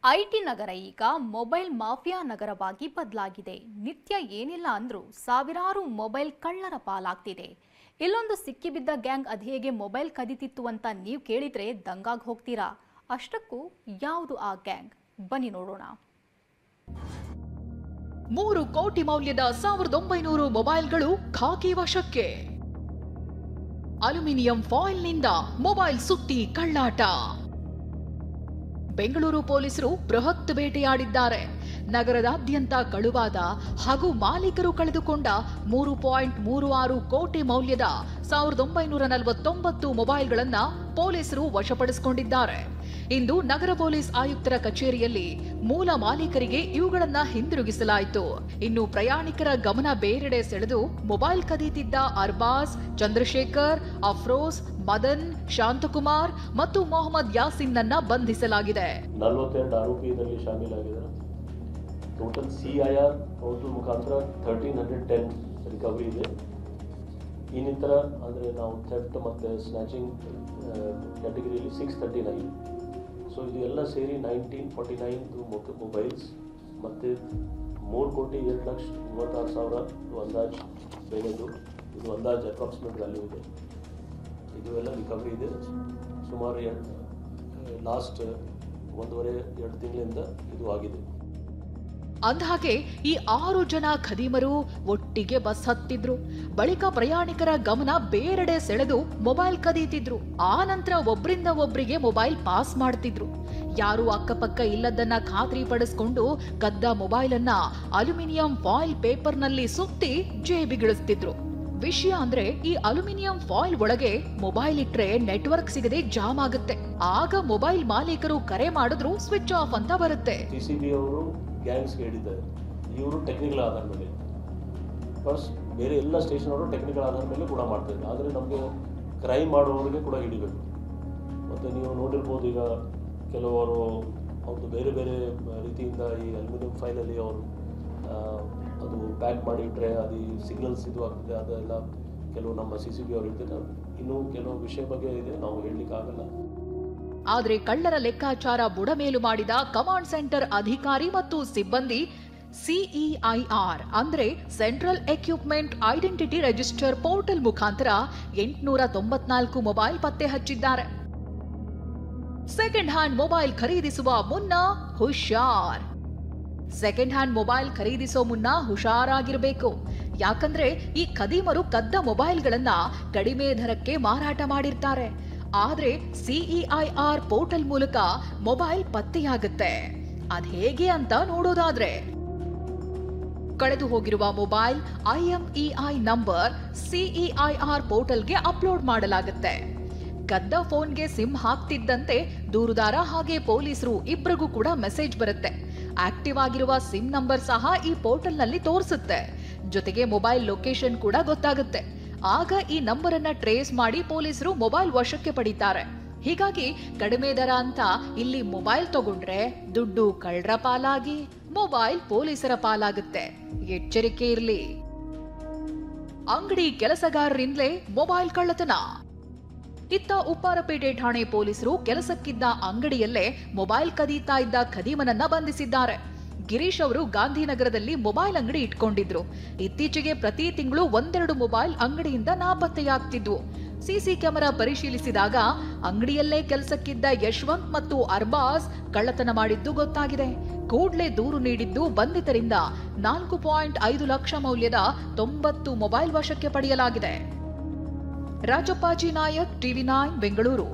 IT ನಗರ ಈಗ mobile mafia ನಗರವಾಗಿ ಬದಲಾಗಿದೆ. ನಿತ್ಯ ಏನಿಲ್ಲ ಅಂದ್ರೂ ಸಾವಿರಾರು ಮೊಬೈಲ್ ಕಳ್ಳರ ಪಾಲಾಗ್ತಿದೆ. ಇಲ್ಲೊಂದು ಸಿಕ್ಕಿಬಿದ್ದ ಗ್ಯಾಂಗ್ ಅದೇಗೆ ಮೊಬೈಲ್ ಕದಿತಿತ್ತು ಅಂತ ನೀವು ಕೇಳಿದ್ರೆ ದಂಗಾಗಿ ಹೋಗ್ತೀರಾ. ಅಷ್ಟಕ್ಕೂ ಯಾವುದು ಆ ಗ್ಯಾಂಗ್? ಬನ್ನಿ ನೋಡೋಣ. 3 ಕೋಟಿ ಮೌಲ್ಯದ 1900 ಮೊಬೈಲ್ಗಳು ಖಾಕಿ ವಶಕ್ಕೆ. ಅಲ್ಯೂಮಿನಿಯಂ ಫಾಯಿಲ್ನಿಂದ ಮೊಬೈಲ್ ಸುಟ್ಟಿ ಕಳ್ಳಾಟ. ಬೆಂಗಳೂರು ಪೊಲೀಸರು ಬೃಹತ್ ಬೇಟೆಯಾಡಿದ್ದಾರೆ. ನಗರದಾದ್ಯಂತ ಕಳುವಾದ ಹಾಗೂ ಮಾಲೀಕರು ಕಳೆದುಕೊಂಡ 3.36 ಕೋಟಿ ಮೌಲ್ಯದ 1949 ಮೊಬೈಲ್ಗಳನ್ನ ಪೊಲೀಸರು ವಶಪಡಿಸಿಕೊಂಡಿದ್ದಾರೆ. ಇಂದು ನಗರ ಪೊಲೀಸ್ ಆಯುಕ್ತರ ಕಚೇರಿಯಲ್ಲಿ ಮೂಲ ಮಾಲೀಕರಿಗೆ ಇವುಗಳನ್ನ ಹಿಂದಿರುಗಿಸಲಾಯಿತು. ಇನ್ನು ಪ್ರಯಾಣಿಕರ ಗಮನ ಬೇರೆಡೆ ಸೆಳೆದು ಮೊಬೈಲ್ ಕದೀತಿದ್ದ ಅರ್ಬಾಜ್, ಚಂದ್ರಶೇಖರ್, ಅಫ್ರೋಜ್, ಮದನ್, ಶಾಂತಕುಮಾರ್ ಮತ್ತು ಮೊಹಮ್ಮದ್ ಯಾಸಿನ್ ನನ್ನ ಬಂಧಿಸಲಾಗಿದೆ. 42 ಆರೋಪಿ ಇದರಲ್ಲಿ ಶಾಮೀಲಾಗಿದ್ದಾರೆ. ಟೋಟಲ್ ಸಿಐಆರ್ ಟೋಟಲ್ ಮುಖಾಂತರ 1310 ರಿಕವರಿ ಇದೆ. ಇನ್ನಿತರ ಅಂದರೆ ನಾವು ಥೆಫ್ಟ್ ಮತ್ತು ಸ್ನ್ಯಾಚಿಂಗ್ ಕ್ಯಾಟಗರಿಯಲ್ಲಿ 639. ಸೊ ಇದು ಎಲ್ಲ ಸೇರಿ 1949 ಮೊಬೈಲ್ಸ್ ಮತ್ತು 3,02,36,000 ಅಂದಾಜು ಬೆಲೆದು. ಇದು ಅಂದಾಜು ಅಪ್ರಾಕ್ಸಿಮೇಟ್ ವ್ಯಾಲ್ಯೂ ಇದೆ. ಇದು ಎಲ್ಲ ರಿಕವರಿ ಇದೆ. ಸುಮಾರು ಲಾಸ್ಟ್ 1.5-2 ತಿಂಗಳಿಂದ ಇದು ಆಗಿದೆ. ಅಂದಹಾಗೆ ಈ 6 ಜನ ಖದೀಮರು ಒಟ್ಟಿಗೆ ಬಸ್ ಹತ್ತಿದ್ರು. ಬಳಿಕ ಪ್ರಯಾಣಿಕರ ಗಮನ ಬೇರೆಡೆ ಸೆಳೆದು ಮೊಬೈಲ್ ಕದೀತಿದ್ರು. ಆ ನಂತರ ಒಬ್ರಿಂದ ಒಬ್ರಿಗೆ ಮೊಬೈಲ್ ಪಾಸ್ ಮಾಡ್ತಿದ್ರು. ಯಾರು ಅಕ್ಕಪಕ್ಕ ಇಲ್ಲದನ್ನ ಖಾತ್ರಿ ಪಡಿಸಿಕೊಂಡು ಕದ್ದ ಮೊಬೈಲ್ ಅನ್ನ ಅಲ್ಯೂಮಿನಿಯಂ ಫಾಯಿಲ್ ಪೇಪರ್ ನಲ್ಲಿ ಸುತ್ತಿ ಜೇಬಿಗಿಳಿಸ್ತಿದ್ರು. ವಿಷಯ ಅಂದ್ರೆ ಈ ಅಲ್ಯೂಮಿನಿಯಂ ಫಾಯಿಲ್ ಒಳಗೆ ಮೊಬೈಲ್ ಇಟ್ರೆ ನೆಟ್ವರ್ಕ್ ಸಿಗದೆ ಜಾಮ್ ಆಗುತ್ತೆ. ಆಗ ಮೊಬೈಲ್ ಮಾಲೀಕರು ಕರೆ ಮಾಡಿದ್ರು ಸ್ವಿಚ್ ಆಫ್ ಅಂತ ಬರುತ್ತೆ. ಸಿಸಿಬಿ ಅವರು ಗ್ಯಾಂಗ್ಸ್ಗೆ ಹೇಳಿದ್ದಾರೆ, ಇವರು ಟೆಕ್ನಿಕಲ್ ಆಧಾರ ಮೇಲೆ ಫಸ್ಟ್ ಬೇರೆ ಎಲ್ಲ ಸ್ಟೇಷನ್ ಅವರು ಟೆಕ್ನಿಕಲ್ ಆಧಾರ ಮೇಲೆ ಕೂಡ ಮಾಡ್ತಾರೆ. ಆದರೆ ನಮಗೆ ಕ್ರೈಮ್ ಮಾಡುವವರಿಗೆ ಕೂಡ ಹಿಡಿಬೇಕು. ಮತ್ತು ನೀವು ನೋಡಿರ್ಬೋದು, ಈಗ ಕೆಲವರು ಅವ್ರದ್ದು ಬೇರೆ ಬೇರೆ ರೀತಿಯಿಂದ ಈ ಅಲ್ಯೂಮಿನಿಯಂ ಫೈಲಲ್ಲಿ ಅವರು ಅದು ಪ್ಯಾಕ್ ಮಾಡಿಟ್ರೆ ಅದು ಸಿಗ್ನಲ್ಸ್ ಇದು ಆಗ್ತದೆ. ಅದೆಲ್ಲ ಕೆಲವು ನಮ್ಮ ಸಿಸಿಬಿ ಅವರು ಇರ್ತಾರೆ. ಇನ್ನೂ ಕೆಲವು ವಿಷಯ ಬಗ್ಗೆ ಇದೆ, ನಾವು ಹೇಳಲಿಕ್ಕಾಗಲ್ಲ. ಆದ್ರೆ ಕಳ್ಳರ ಲೆಕ್ಕಾಚಾರ ಬುಡಮೇಲು ಮಾಡಿದ ಕಮಾಂಡ್ ಸೆಂಟರ್ ಅಧಿಕಾರಿ ಮತ್ತು ಸಿಬ್ಬಂದಿ ಸಿಇಐಆರ್ ಅಂದ್ರೆ central equipment identity register portal ಮುಖಾಂತರ 894 ಮೊಬೈಲ್ ಪತ್ತೆ ಹಚ್ಚಿದ್ದಾರೆ. ಸೆಕೆಂಡ್ ಹ್ಯಾಂಡ್ ಮೊಬೈಲ್ ಖರೀದಿಸುವ ಮುನ್ನ ಹುಷಾರ್. ಸೆಕೆಂಡ್ ಹ್ಯಾಂಡ್ ಮೊಬೈಲ್ ಖರೀದಿಸೋ ಮುನ್ನ ಹುಷಾರಾಗಿರ್ಬೇಕು. ಯಾಕಂದ್ರೆ ಈ ಖದೀಮರು ಕದ್ದ ಮೊಬೈಲ್ಗಳನ್ನ ಕಡಿಮೆ ದರಕ್ಕೆ ಮಾರಾಟ ಮಾಡಿರ್ತಾರೆ. ಆದ್ರೆ ಸಿಇಐಆರ್ ಪೋರ್ಟಲ್ ಮೂಲಕ ಮೊಬೈಲ್ ಪತ್ತೆಯಾಗುತ್ತೆ. ಅದ್ ಹೇಗೆ ಅಂತ ನೋಡೋದಾದ್ರೆ, ಕಳೆದು ಹೋಗಿರುವ ಮೊಬೈಲ್ IMEI ನಂಬರ್ ಸಿಇಐಆರ್ ಪೋರ್ಟಲ್ಗೆ ಅಪ್ಲೋಡ್ ಮಾಡಲಾಗುತ್ತೆ. ಕದ್ದ ಫೋನ್ಗೆ ಸಿಮ್ ಹಾಕ್ತಿದ್ದಂತೆ ದೂರುದಾರ ಹಾಗೆ ಪೊಲೀಸರು ಇಬ್ಬರಿಗೂ ಕೂಡ ಮೆಸೇಜ್ ಬರುತ್ತೆ. ಆಕ್ಟಿವ್ ಆಗಿರುವ ಸಿಮ್ ನಂಬರ್ ಸಹ ಈ ಪೋರ್ಟಲ್ ನಲ್ಲಿ ತೋರಿಸುತ್ತೆ. ಜೊತೆಗೆ ಮೊಬೈಲ್ ಲೊಕೇಶನ್ ಕೂಡ ಗೊತ್ತಾಗುತ್ತೆ. ಆಗ ಈ ನಂಬರ್ ಅನ್ನ ಟ್ರೇಸ್ ಮಾಡಿ ಪೊಲೀಸರು ಮೊಬೈಲ್ ವಶಕ್ಕೆ ಪಡೀತಾರೆ. ಹೀಗಾಗಿ ಕಡಿಮೆ ದರ ಅಂತ ಇಲ್ಲಿ ಮೊಬೈಲ್ ತಗೊಂಡ್ರೆ ದುಡ್ಡು ಕಳ್ಳರ ಪಾಲಾಗಿ ಮೊಬೈಲ್ ಪೊಲೀಸರ ಪಾಲಾಗುತ್ತೆ. ಎಚ್ಚರಿಕೆ ಇರ್ಲಿ. ಅಂಗಡಿ ಕೆಲಸಗಾರರಿಂದಲೇ ಮೊಬೈಲ್ ಕಳ್ಳತನ. ಇತ್ತ ಉಪ್ಪಾರಪೇಟೆ ಠಾಣೆ ಪೊಲೀಸರು ಕೆಲಸಕ್ಕಿದ್ದ ಅಂಗಡಿಯಲ್ಲೇ ಮೊಬೈಲ್ ಕದೀತಾ ಇದ್ದ ಖದೀಮನನ್ನ ಬಂಧಿಸಿದ್ದಾರೆ. ಗಿರೀಶ್ ಅವರು ಗಾಂಧಿನಗರದಲ್ಲಿ ಮೊಬೈಲ್ ಅಂಗಡಿ ಇಟ್ಕೊಂಡಿದ್ರು. ಇತ್ತೀಚೆಗೆ ಪ್ರತಿ ತಿಂಗಳು 1-2 ಮೊಬೈಲ್ ಅಂಗಡಿಯಿಂದ ನಾಪತ್ತೆಯಾಗ್ತಿದ್ವು. ಸಿಸಿ ಕ್ಯಾಮೆರಾ ಪರಿಶೀಲಿಸಿದಾಗ ಅಂಗಡಿಯಲ್ಲೇ ಕೆಲಸಕ್ಕಿದ್ದ ಯಶವಂತ್ ಮತ್ತು ಅರ್ಬಾಜ್ ಕಳ್ಳತನ ಮಾಡಿದ್ದು ಗೊತ್ತಾಗಿದೆ. ಕೂಡಲೇ ದೂರು ನೀಡಿದ್ದು ಬಂಧಿತರಿಂದ 4.5 ಲಕ್ಷ ಮೌಲ್ಯದ 90 ಮೊಬೈಲ್ ವಶಕ್ಕೆ ಪಡೆಯಲಾಗಿದೆ. ರಾಜಪ್ಪಾಜಿ ನಾಯಕ್, TV9 ಬೆಂಗಳೂರು.